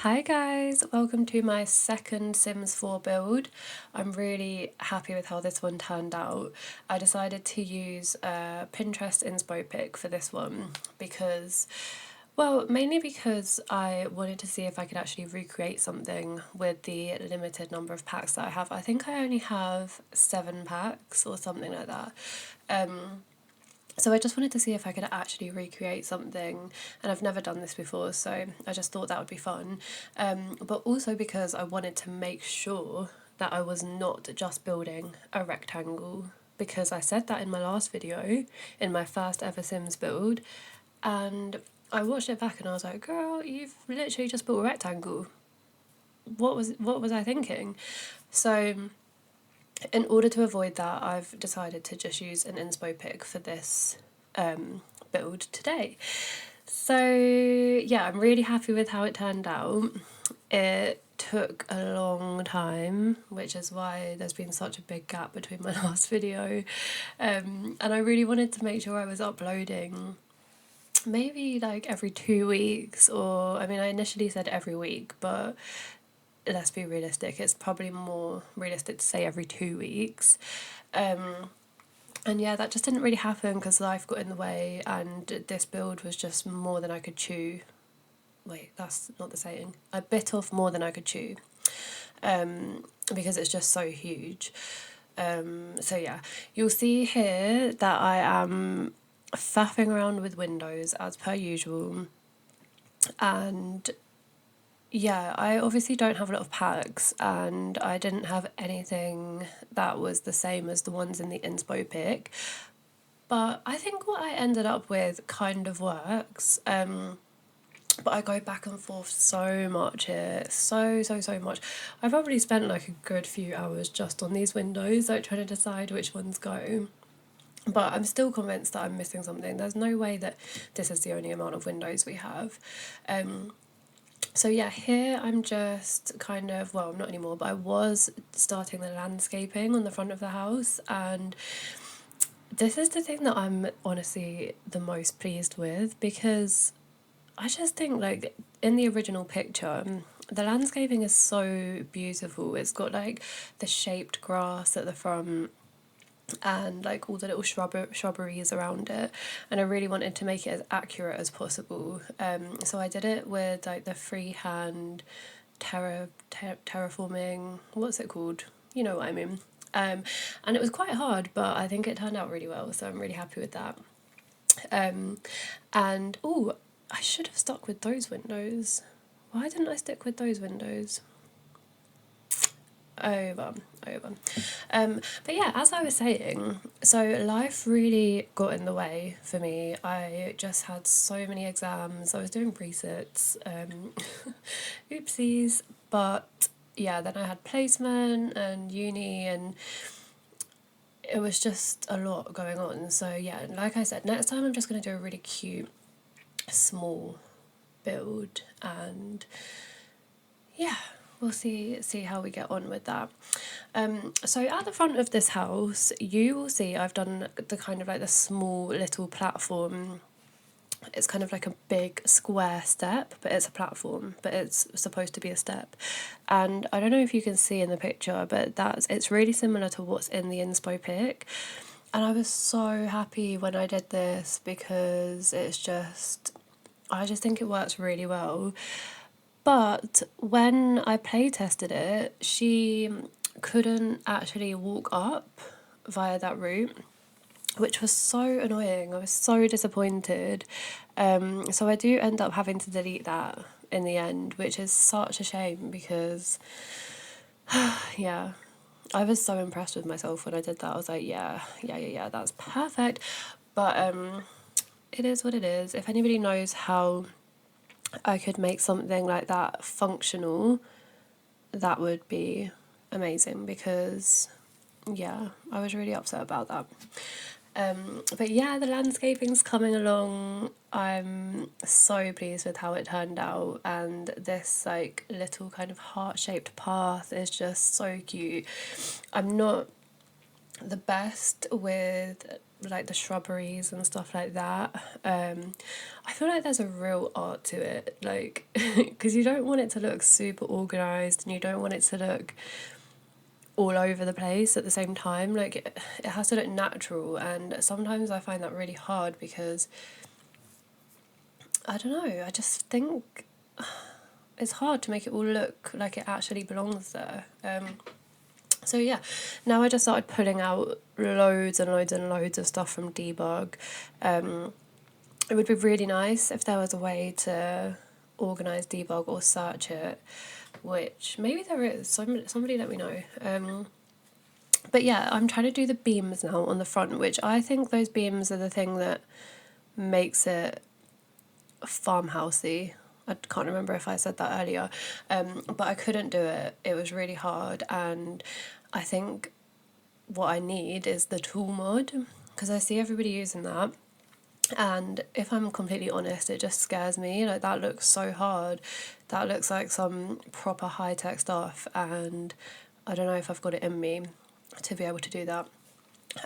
Hi guys, welcome to my second Sims 4 build. I'm really happy with how this one turned out. I decided to use a Pinterest inspo pic for this one because, well, mainly because I wanted to see if I could actually recreate something with the limited number of packs that I have. I think I only have 7 packs or something like that. So I just wanted to see if I could actually recreate something, and I've never done this before, so I just thought that would be fun. But also because I wanted to make sure that I was not just building a rectangle, because I said that in my last video, in my first ever Sims build, and I watched it back and I was like, girl, you've literally just built a rectangle. What was I thinking? So in order to avoid that, I've decided to just use an inspo pic for this build today. So yeah, I'm really happy with how it turned out. It took a long time, which is why there's been such a big gap between my last video. And I really wanted to make sure I was uploading maybe like every 2 weeks, or I mean, I initially said every week, but let's be realistic, it's probably more realistic to say every 2 weeks. And yeah, that just didn't really happen because life got in the way, and this build was just more than I could chew. Wait, that's not the saying. I bit off more than I could chew, because it's just so huge. So yeah, you'll see here that I am faffing around with windows as per usual, and yeah, I obviously don't have a lot of packs, and I didn't have anything that was the same as the ones in the inspo pic. But I think what I ended up with kind of works. But I go back and forth so much here, so much. I probably spent like a good few hours just on these windows, like trying to decide which ones go. But I'm still convinced that I'm missing something. There's no way that this is the only amount of windows we have. So yeah, here I'm just kind of, well, not anymore, but I was starting the landscaping on the front of the house, and this is the thing that I'm honestly the most pleased with, because I just think, like, in the original picture, the landscaping is so beautiful. It's got like the shaped grass at the front and like all the little shrubberies around it, and I really wanted to make it as accurate as possible. So I did it with like the freehand terraforming, what's it called, you know what I mean. And it was quite hard, but I think it turned out really well, so I'm really happy with that. And oh, I should have stuck with those windows. Why didn't I stick with those windows? Over. But yeah, as I was saying, so life really got in the way for me. I just had so many exams. I was doing presets. Oopsies. But yeah, then I had placement and uni, and it was just a lot going on. So yeah, like I said, next time I'm just going to do a really cute, small build, and yeah, we'll see how we get on with that. So at the front of this house, you will see I've done the kind of like the small little platform. It's kind of like a big square step, but it's a platform, but it's supposed to be a step. And I don't know if you can see in the picture, but it's really similar to what's in the inspo pic. And I was so happy when I did this, because I just think it works really well. But when I play tested it, she couldn't actually walk up via that route, which was so annoying. I was so disappointed. So I do end up having to delete that in the end, which is such a shame, because yeah, I was so impressed with myself when I did that. I was like, yeah, that's perfect. But it is what it is. If anybody knows how I could make something like that functional, that would be amazing, because yeah, I was really upset about that. But yeah, the landscaping's coming along. I'm so pleased with how it turned out, and this like little kind of heart-shaped path is just so cute. I'm not the best with like the shrubberies and stuff like that. I feel like there's a real art to it, like, because you don't want it to look super organised and you don't want it to look all over the place at the same time. Like, it has to look natural, and sometimes I find that really hard because I don't know, I just think it's hard to make it all look like it actually belongs there. So yeah, now I just started pulling out loads and loads and loads of stuff from Debug. It would be really nice if there was a way to organise Debug or search it, which maybe there is. Somebody let me know. But yeah, I'm trying to do the beams now on the front, which I think those beams are the thing that makes it farmhousey. I can't remember if I said that earlier, but I couldn't do it. It was really hard, and I think what I need is the tool mod, because I see everybody using that, and if I'm completely honest, it just scares me. Like, that looks so hard. That looks like some proper high-tech stuff, and I don't know if I've got it in me to be able to do that.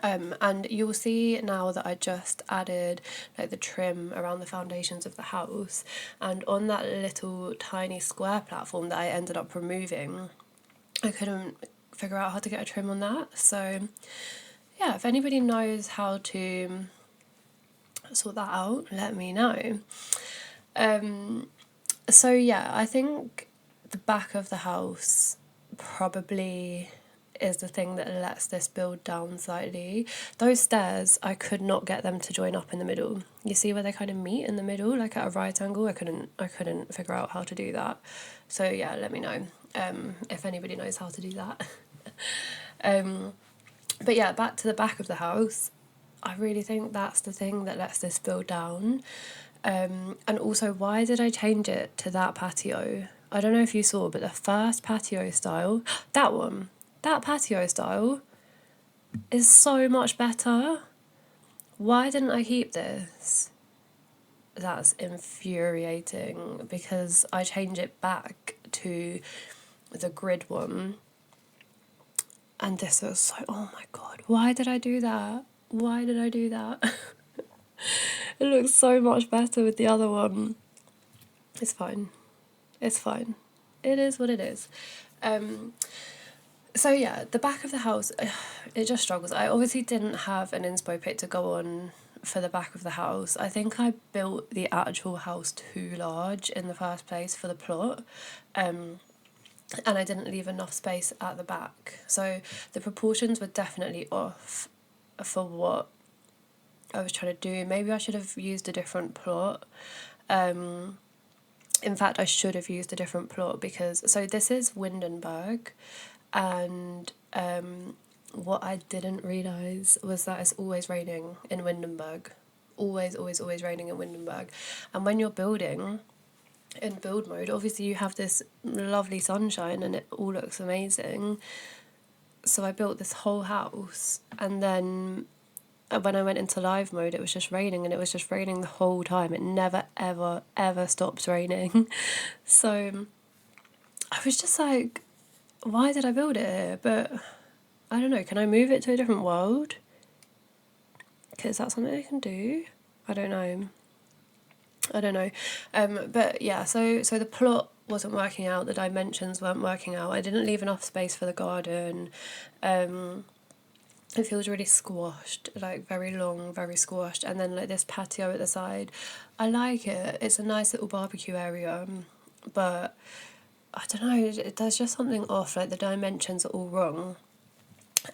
And you'll see now that I just added like the trim around the foundations of the house, and on that little tiny square platform that I ended up removing, I couldn't figure out how to get a trim on that. So yeah, if anybody knows how to sort that out, let me know. So yeah, I think the back of the house probably is the thing that lets this build down slightly. Those stairs, I could not get them to join up in the middle. You see where they kind of meet in the middle, like at a right angle? I couldn't figure out how to do that. So yeah, let me know if anybody knows how to do that. But yeah, back to the back of the house. I really think that's the thing that lets this build down. And also, why did I change it to that patio? I don't know if you saw, but the first patio style, that patio style is so much better. Why didn't I keep this? That's infuriating, because I change it back to the grid one. And this was so, oh my god, why did I do that? Why did I do that? It looks so much better with the other one. It's fine. It's fine. It is what it is. So yeah, the back of the house, it just struggles. I obviously didn't have an inspo pic to go on for the back of the house. I think I built the actual house too large in the first place for the plot. And I didn't leave enough space at the back. So the proportions were definitely off for what I was trying to do. Maybe I should have used a different plot. In fact, I should have used a different plot, because so this is Windenburg, and what I didn't realise was that it's always raining in Windenburg. Always, always, always raining in Windenburg. And when you're building in build mode, obviously you have this lovely sunshine and it all looks amazing. So I built this whole house, and then when I went into live mode, it was just raining, and it was just raining the whole time. It never, ever, ever stops raining. So I was just like, why did I build it here? But I don't know, can I move it to a different world? Is that something I can do? I don't know. But yeah, so the plot wasn't working out, the dimensions weren't working out. I didn't leave enough space for the garden. It feels really squashed, like very long, very squashed. And then like this patio at the side, I like it. It's a nice little barbecue area, but I don't know, there's just something off, like the dimensions are all wrong.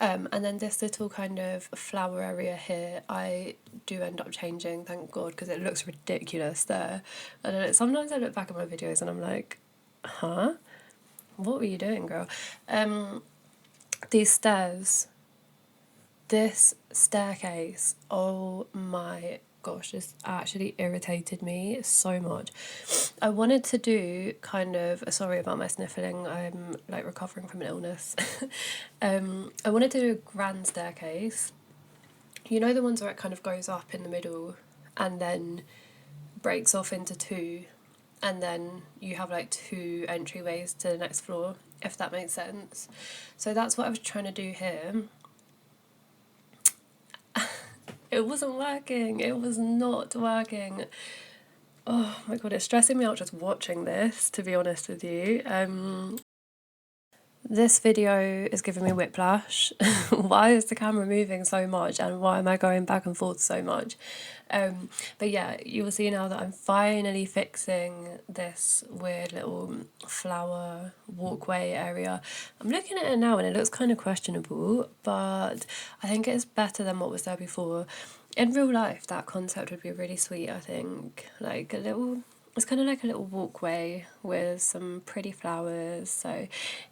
And then this little kind of flower area here, I do end up changing, thank God, because it looks ridiculous there. I don't know, sometimes I look back at my videos and I'm like, huh? What were you doing, girl? These stairs, this staircase, oh my gosh, this actually irritated me so much. I wanted to do kind of, sorry about my sniffling, I'm like recovering from an illness. I wanted to do a grand staircase. You know, the ones where it kind of goes up in the middle and then breaks off into two, and then you have like two entryways to the next floor, if that makes sense. So that's what I was trying to do here. It wasn't working. It was not working. Oh my god, it's stressing me out just watching this, to be honest with you. This video is giving me whiplash. Why is the camera moving so much and why am I going back and forth so much? But yeah, you will see now that I'm finally fixing this weird little flower walkway area. I'm looking at it now and it looks kind of questionable, but I think it's better than what was there before. In real life, that concept would be really sweet, I think. Like a little, it's kind of like a little walkway with some pretty flowers. So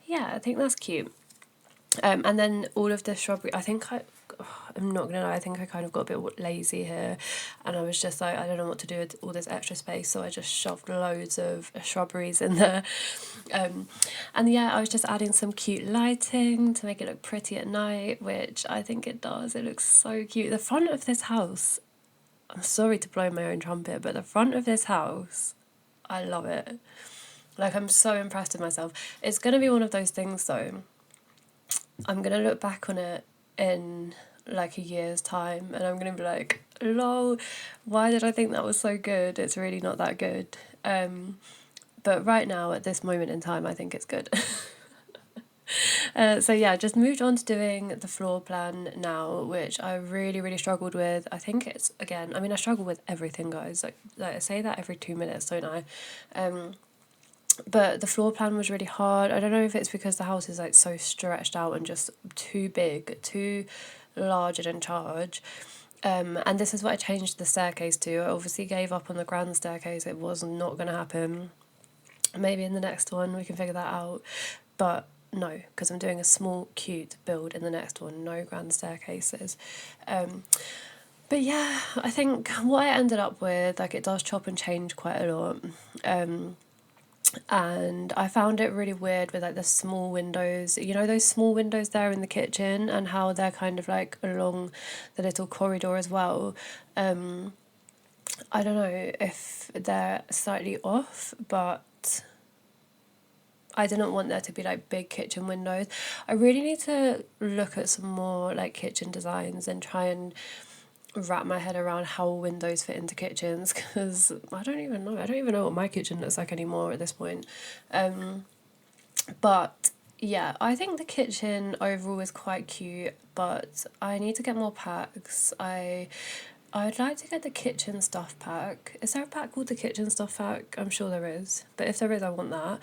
yeah, I think that's cute. And then all of the shrubbery, I'm not gonna lie, I think I kind of got a bit lazy here, and I was just like, I don't know what to do with all this extra space, so I just shoved loads of shrubberies in there. And yeah, I was just adding some cute lighting to make it look pretty at night, which I think it does. It looks so cute. The front of this house, I'm sorry to blow my own trumpet, but the front of this house, I love it. Like, I'm so impressed with myself. It's gonna be one of those things though, I'm gonna look back on it in like a year's time and I'm gonna be like, lol, why did I think that was so good? It's really not that good. But right now, at this moment in time, I think it's good. So yeah, just moved on to doing the floor plan now, which I really, really struggled with. I think it's, again, I mean, I struggle with everything, guys. Like I say that every 2 minutes, don't I? But the floor plan was really hard. I don't know if it's because the house is like so stretched out and just too big, too large and in charge. And this is what I changed the staircase to. I obviously gave up on the grand staircase. It was not going to happen. Maybe in the next one we can figure that out. But no, because I'm doing a small, cute build in the next one. No grand staircases. But yeah, I think what I ended up with, like, it does chop and change quite a lot. And I found it really weird with like the small windows, you know, those small windows there in the kitchen and how they're kind of like along the little corridor as well. I don't know if they're slightly off, but I didn't want there to be like big kitchen windows. I really need to look at some more like kitchen designs and try and wrap my head around how windows fit into kitchens, because I don't even know what my kitchen looks like anymore at this point. But yeah, I think the kitchen overall is quite cute, but I need to get more packs. I'd like to get the kitchen stuff pack. Is there a pack called the kitchen stuff pack? I'm sure there is, but if there is, I want that.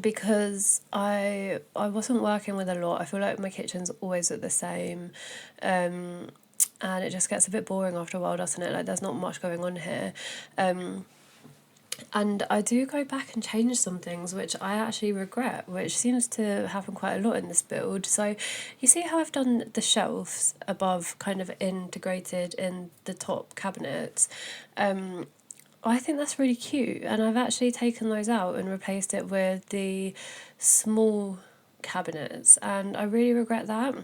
Because I wasn't working with a lot. I feel like my kitchen's always at the same, and it just gets a bit boring after a while, doesn't it? Like, there's not much going on here. And I do go back and change some things, which I actually regret, which seems to happen quite a lot in this build. So you see how I've done the shelves above, kind of integrated in the top cabinets. I think that's really cute, and I've actually taken those out and replaced it with the small cabinets, and I really regret that.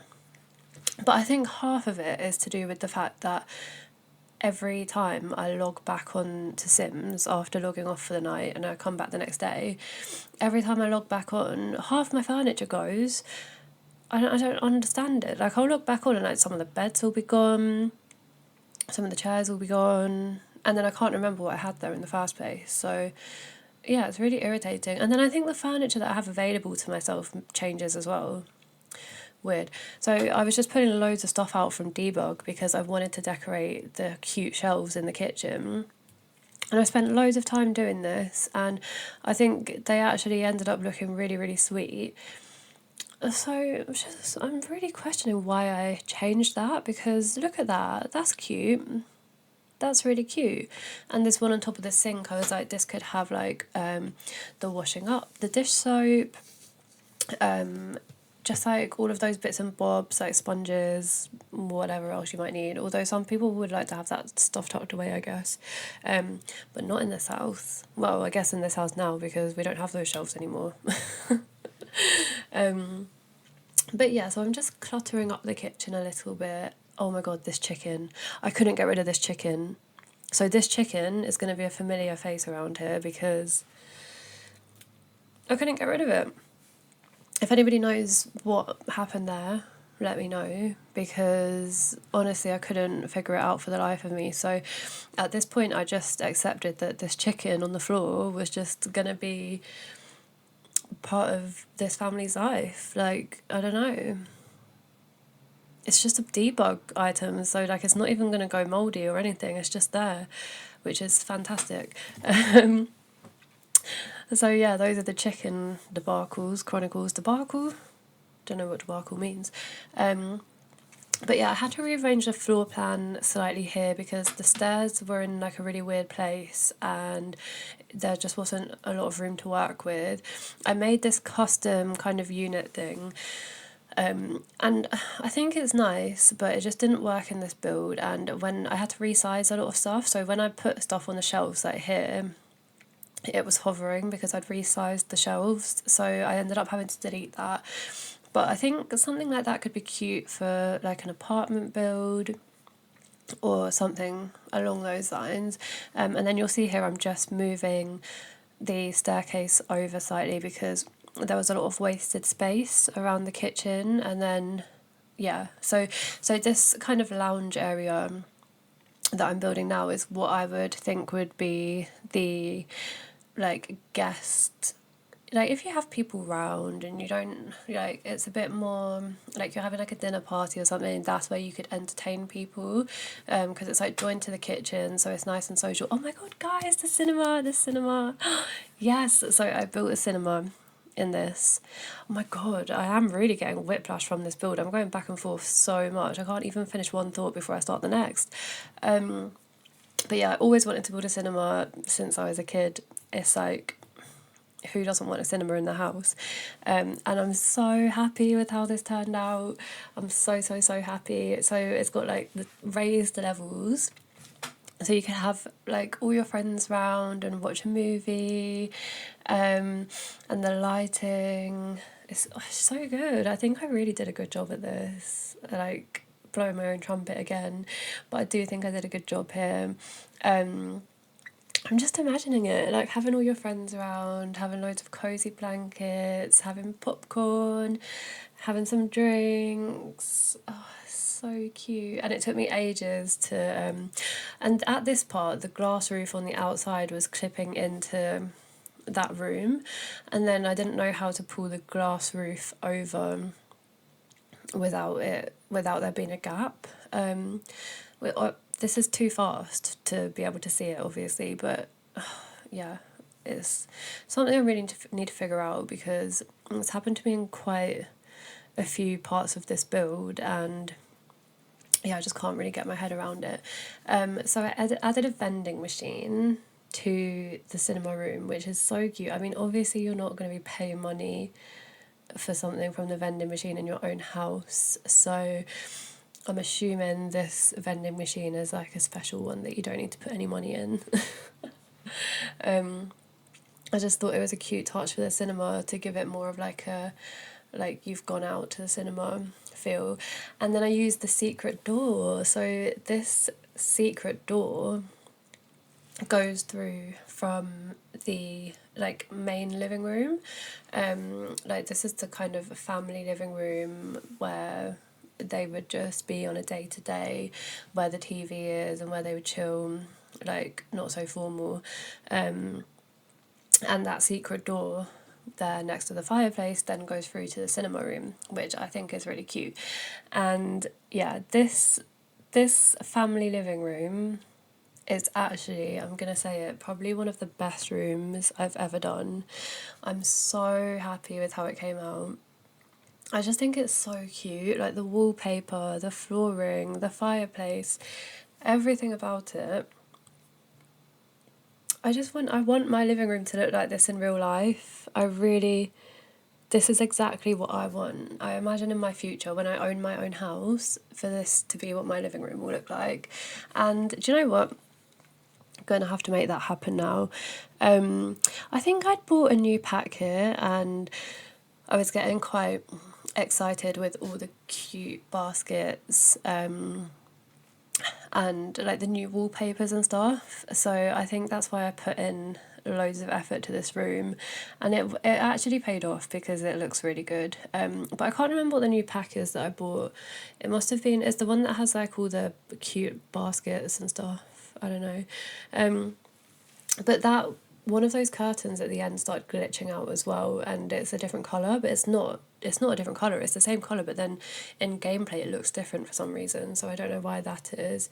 But I think half of it is to do with the fact that every time I log back on to Sims after logging off for the night and I come back the next day, every time I log back on, half my furniture goes. I don't understand it. Like, I'll log back on and like some of the beds will be gone, some of the chairs will be gone, and then I can't remember what I had there in the first place. So yeah, it's really irritating. And then I think the furniture that I have available to myself changes as well. Weird. So I was just putting loads of stuff out from Debug because I wanted to decorate the cute shelves in the kitchen. And I spent loads of time doing this, and I think they actually ended up looking really, really sweet. So I'm really questioning why I changed that, because look at that, that's cute. That's really cute. And this one on top of the sink, I was like, this could have like the washing up, the dish soap, just like all of those bits and bobs, like sponges, whatever else you might need. Although some people would like to have that stuff tucked away, I guess. But not in this house. Well, I guess in this house now, because we don't have those shelves anymore. But yeah, so I'm just cluttering up the kitchen a little bit. Oh my god, this chicken. I couldn't get rid of this chicken. So this chicken is going to be a familiar face around here because I couldn't get rid of it. If anybody knows what happened there, let me know, because honestly I couldn't figure it out for the life of me. So at this point I just accepted that this chicken on the floor was just gonna be part of this family's life. Like, I don't know, it's just a debug item, so like it's not even gonna go moldy or anything, it's just there, which is fantastic. So yeah, those are the chicken debacle. Don't know what debacle means. But yeah, I had to rearrange the floor plan slightly here because the stairs were in like a really weird place and there just wasn't a lot of room to work with. I made this custom kind of unit thing, and I think it's nice, but it just didn't work in this build. And when I had to resize a lot of stuff, so when I put stuff on the shelves like here, it was hovering because I'd resized the shelves, so I ended up having to delete that. But I think something like that could be cute for like an apartment build or something along those lines. And then you'll see here I'm just moving the staircase over slightly because there was a lot of wasted space around the kitchen. And then yeah, so this kind of lounge area that I'm building now is what I would think would be the like guest, like if you have people round and you don't, like it's a bit more like you're having like a dinner party or something, that's where you could entertain people, because it's like joined to the kitchen, so it's nice and social. Oh my god, guys, the cinema. Yes, so I built a cinema in this. Oh my god, I am really getting whiplash from this build. I'm going back and forth so much, I can't even finish one thought before I start the next. But yeah, I always wanted to build a cinema since I was a kid. It's like, who doesn't want a cinema in the house? And I'm so happy with how this turned out. I'm so happy. So it's got like the raised levels, so you can have like all your friends round and watch a movie, and the lighting is so good. I think I really did a good job at this, like blowing my own trumpet again, but I do think I did a good job here. I'm just imagining it, like having all your friends around, having loads of cozy blankets, having popcorn, having some drinks. Oh, so cute. And it took me ages to and at this part the glass roof on the outside was clipping into that room, and then I didn't know how to pull the glass roof over without there being a gap. This is too fast to be able to see it, obviously, but yeah, it's something I really need to figure out because it's happened to me in quite a few parts of this build, and yeah, I just can't really get my head around it. So I added a vending machine to the cinema room, which is so cute. I mean, obviously you're not going to be paying money for something from the vending machine in your own house, so I'm assuming this vending machine is like a special one that you don't need to put any money in. I just thought it was a cute touch for the cinema to give it more of like a, like you've gone out to the cinema feel. And then I used the secret door. So this secret door goes through from the like main living room. Like this is the kind of family living room where they would just be on a day-to-day, where the TV is and where they would chill, like not so formal. And that secret door there next to the fireplace then goes through to the cinema room, which I think is really cute. And yeah, this family living room is actually, I'm gonna say it, probably one of the best rooms I've ever done. I'm so happy with how it came out. I just think it's so cute, like the wallpaper, the flooring, the fireplace, everything about it. I want my living room to look like this in real life. This is exactly what I want. I imagine in my future, when I own my own house, for this to be what my living room will look like. And do you know what? I'm going to have to make that happen now. I think I'd bought a new pack here and I was getting quite excited with all the cute baskets, and like the new wallpapers and stuff. So I think that's why I put in loads of effort to this room, and it actually paid off because it looks really good. But I can't remember what the new pack is that I bought. It must have been, it's the one that has like all the cute baskets and stuff. I don't know. But that one of those curtains at the end started glitching out as well, and it's a different colour, but it's not a different colour, it's the same colour, but then in gameplay it looks different for some reason, so I don't know why that is.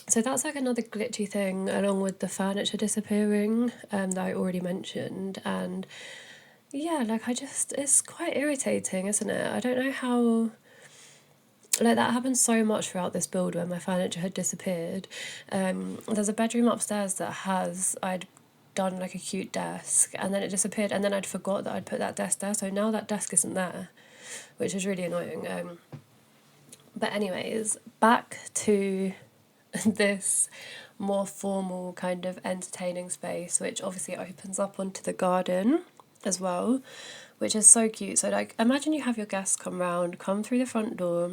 So that's like another glitchy thing, along with the furniture disappearing that I already mentioned. And yeah, like it's quite irritating, isn't it? I don't know how, like that happened so much throughout this build when my furniture had disappeared. There's a bedroom upstairs that I'd done like a cute desk, and then it disappeared, and then I'd forgot that I'd put that desk there, so now that desk isn't there, which is really annoying. But anyways, back to this more formal kind of entertaining space, which obviously opens up onto the garden as well, which is so cute. So like imagine you have your guests come through the front door,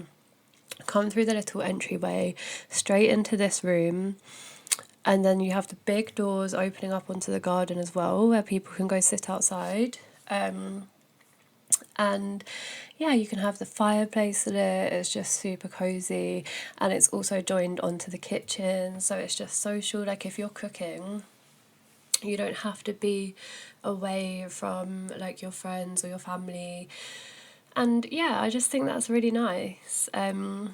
come through the little entryway straight into this room, and then you have the big doors opening up onto the garden as well, where people can go sit outside. And yeah, you can have the fireplace lit, it's just super cozy, and it's also joined onto the kitchen, so it's just social. Like if you're cooking, you don't have to be away from like your friends or your family. And yeah, I just think that's really nice. And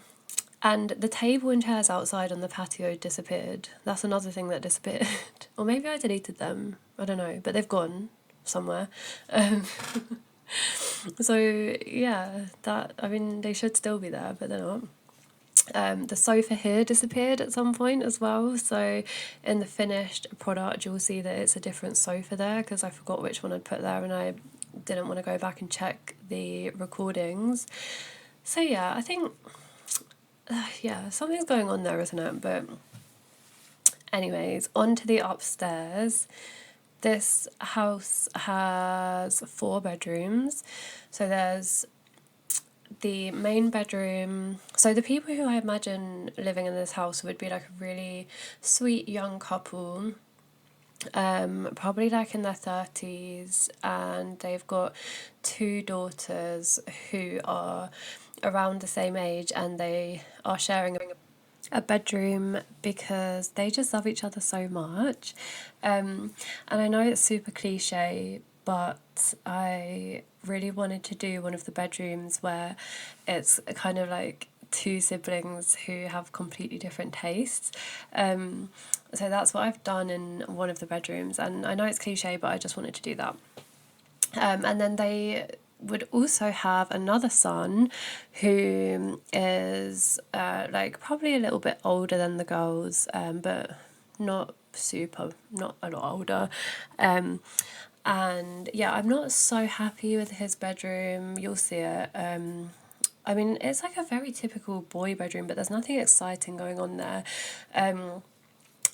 the table and chairs outside on the patio disappeared. That's another thing that disappeared. Or maybe I deleted them, I don't know, but they've gone somewhere. So yeah, that, I mean, they should still be there, but they're not. The sofa here disappeared at some point as well, so in the finished product you'll see that it's a different sofa there, because I forgot which one I'd put there and I didn't want to go back and check the recordings. So yeah, I think yeah, something's going on there, isn't it? But anyways, on to the upstairs. This house has 4 bedrooms. So there's the main bedroom. So the people who I imagine living in this house would be like a really sweet young couple, probably like in their 30s, and they've got 2 daughters who are around the same age, and they are sharing a bedroom because they just love each other so much. And I know it's super cliche, but I really wanted to do one of the bedrooms where it's kind of like 2 siblings who have completely different tastes. So that's what I've done in one of the bedrooms, and I know it's cliche, but I just wanted to do that. And then they would also have another son who is like probably a little bit older than the girls, but not a lot older. And yeah, I'm not so happy with his bedroom. You'll see it. I mean, it's like a very typical boy bedroom, but there's nothing exciting going on there.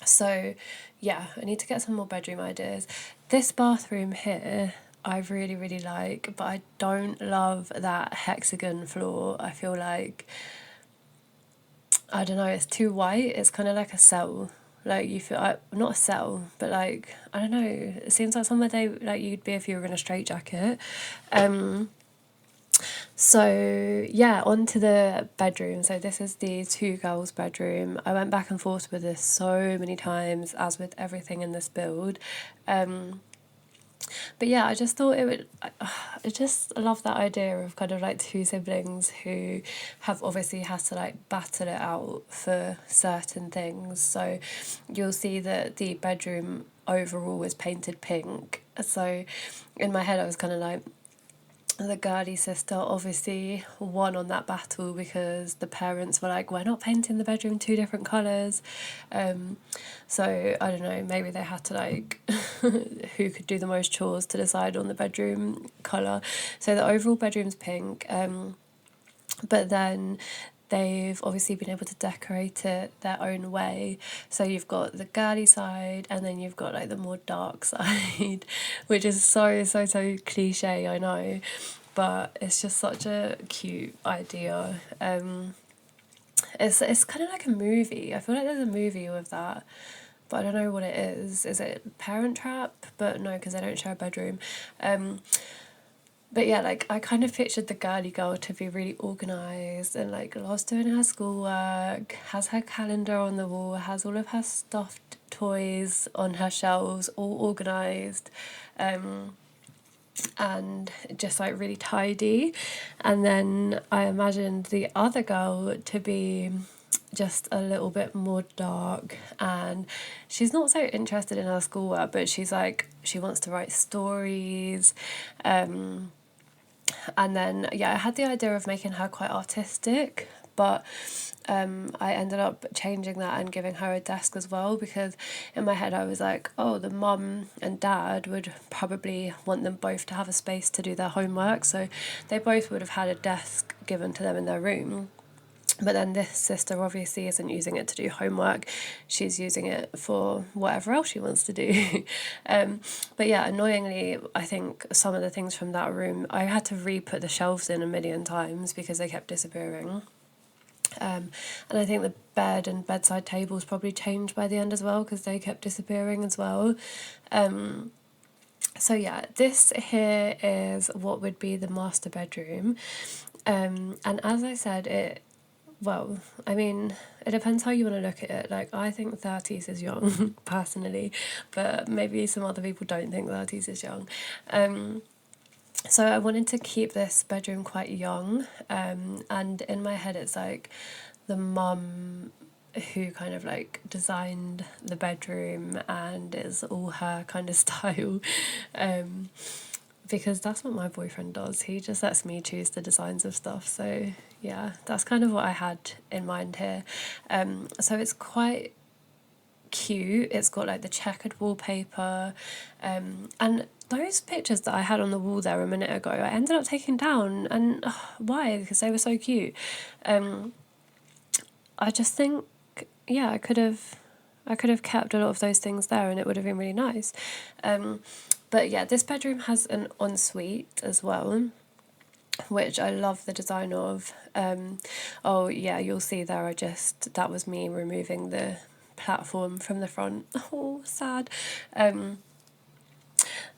So yeah, I need to get some more bedroom ideas. This bathroom here, I really, really like, but I don't love that hexagon floor. I feel like, I don't know, it's too white. It's kind of like a cell. Like you feel, not a cell, but like, I don't know, it seems like somewhere like you'd be if you were in a straitjacket. So yeah, on to the bedroom. So this is the 2 girls' bedroom. I went back and forth with this so many times, as with everything in this build. But yeah, I just thought I just love that idea of kind of like 2 siblings who have obviously had to like battle it out for certain things. So you'll see that the bedroom overall was painted pink. So in my head I was kind of like, the girly sister obviously won on that battle, because the parents were like, we're not painting the bedroom 2 different colours. So I don't know, maybe they had to like who could do the most chores to decide on the bedroom colour. So the overall bedroom's pink, but then they've obviously been able to decorate it their own way. So you've got the girly side, and then you've got like the more dark side, which is so cliche, I know, but it's just such a cute idea. It's kind of like a movie. I feel like there's a movie with that. but I don't know what it is. Is it Parent Trap? But no, because they don't share a bedroom. But yeah, like I kind of pictured the girly girl to be really organised and like loves doing her schoolwork, has her calendar on the wall, has all of her stuffed toys on her shelves, all organised, and just like really tidy. And then I imagined the other girl to be just a little bit more dark, and she's not so interested in her schoolwork, but she's like, she wants to write stories. And then yeah, I had the idea of making her quite artistic, but I ended up changing that and giving her a desk as well, because in my head I was like, oh, the mum and dad would probably want them both to have a space to do their homework, so they both would have had a desk given to them in their room. But then this sister obviously isn't using it to do homework, she's using it for whatever else she wants to do. But yeah, annoyingly, I think some of the things from that room, I had to re-put the shelves in a million times because they kept disappearing. And I think the bed and bedside tables probably changed by the end as well because they kept disappearing as well. So yeah, this here is what would be the master bedroom. And as I said, well, I mean, it depends how you want to look at it. Like, I think 30s is young, personally, but maybe some other people don't think 30s is young. So I wanted to keep this bedroom quite young, and in my head it's like the mum who kind of like designed the bedroom and is all her kind of style, because that's what my boyfriend does. He just lets me choose the designs of stuff. So yeah, that's kind of what I had in mind here. So it's quite cute. It's got like the checkered wallpaper, and those pictures that I had on the wall there a minute ago, I ended up taking down, and why? Because they were so cute. I just think, yeah, I could have kept a lot of those things there, and it would have been really nice. But yeah, this bedroom has an ensuite as well, which I love the design of. Oh yeah, you'll see there. That was me removing the platform from the front. Oh, sad.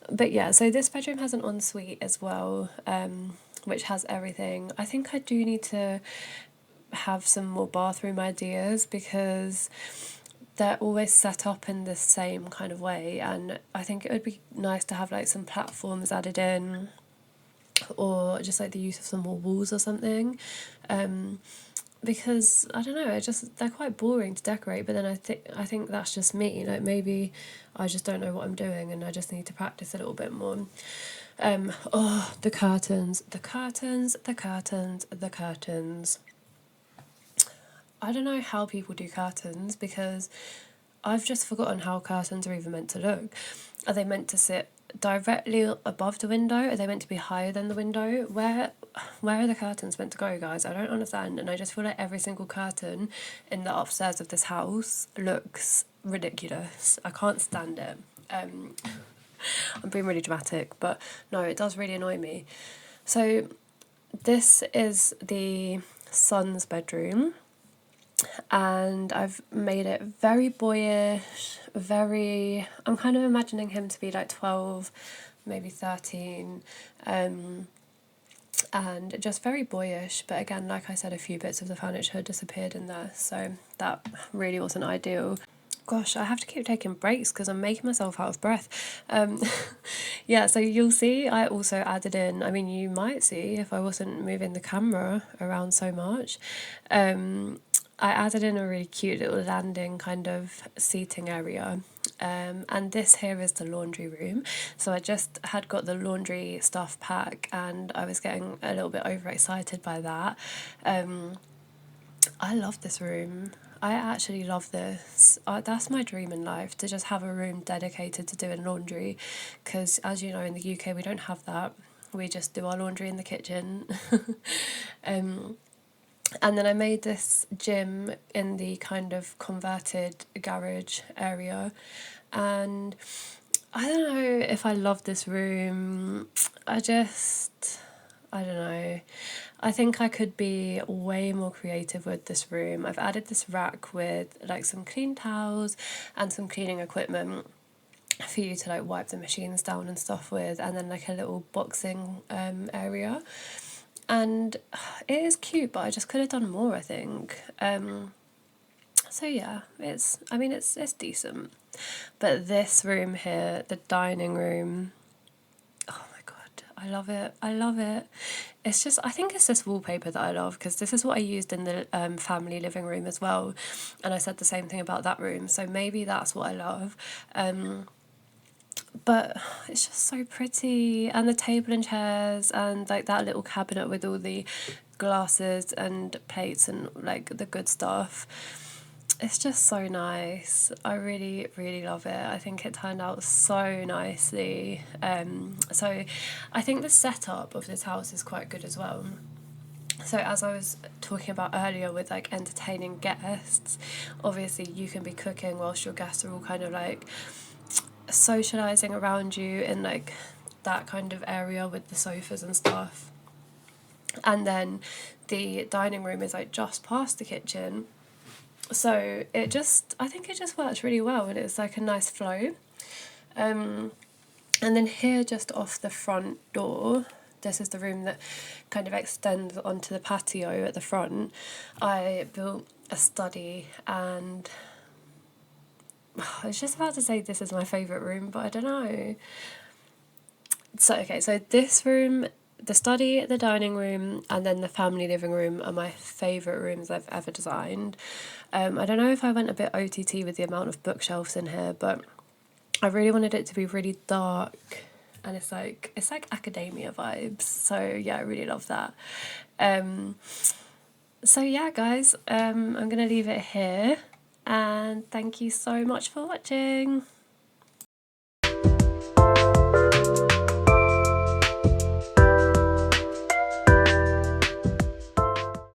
But yeah, so this bedroom has an ensuite as well, which has everything. I think I do need to have some more bathroom ideas because they're always set up in the same kind of way, and I think it would be nice to have like some platforms added in, or just like the use of some more walls or something. Because I don't know, they're quite boring to decorate, but then I think that's just me. Like, maybe I just don't know what I'm doing and I just need to practice a little bit more. Oh, the curtains, the curtains, the curtains, the curtains. I don't know how people do curtains, because I've just forgotten how curtains are even meant to look. Are they meant to sit directly above the window? Are they meant to be higher than the window? Where are the curtains meant to go, guys? I don't understand, and I just feel like every single curtain in the upstairs of this house looks ridiculous. I can't stand it. I'm being really dramatic, but no, it does really annoy me. So this is the son's bedroom, and I've made it very boyish, I'm kind of imagining him to be like 12, maybe 13, and just very boyish. But again, like I said, a few bits of the furniture disappeared in there, so that really wasn't ideal. Gosh, I have to keep taking breaks because I'm making myself out of breath. Yeah, so you'll see I also added in, I mean, you might see if I wasn't moving the camera around so much, I added in a really cute little landing kind of seating area. And this here is the laundry room. So I just had got the laundry stuff pack and I was getting a little bit overexcited by that. I love this room. I actually love this. That's my dream in life, to just have a room dedicated to doing laundry, because as you know, in the UK we don't have that. We just do our laundry in the kitchen. And then I made this gym in the kind of converted garage area, and I don't know if I love this room. I I don't know. I think I could be way more creative with this room. I've added this rack with like some clean towels and some cleaning equipment for you to like wipe the machines down and stuff with, and then like a little boxing area. And it is cute, but I just could have done more, I think. So yeah, it's decent. But this room here, the dining room, oh my god, I love it. I love it. It's just, I think it's this wallpaper that I love, because this is what I used in the family living room as well. And I said the same thing about that room. So maybe that's what I love. But it's just so pretty. And the table and chairs and like that little cabinet with all the glasses and plates and like the good stuff. It's just so nice. I really, really love it. I think it turned out so nicely. So I think the setup of this house is quite good as well. So as I was talking about earlier with like entertaining guests, obviously you can be cooking whilst your guests are all kind of like socializing around you in like that kind of area with the sofas and stuff. And then the dining room is like just past the kitchen. So I think it just works really well, and it's like a nice flow. And then here, just off the front door, this is the room that kind of extends onto the patio at the front. I built a study, and I was just about to say this is my favourite room, but I don't know. So this room, the study, the dining room, and then the family living room are my favourite rooms I've ever designed. I don't know if I went a bit OTT with the amount of bookshelves in here, but I really wanted it to be really dark, and it's like academia vibes. So yeah, I really love that. So yeah, guys, I'm gonna leave it here, and thank you so much for watching.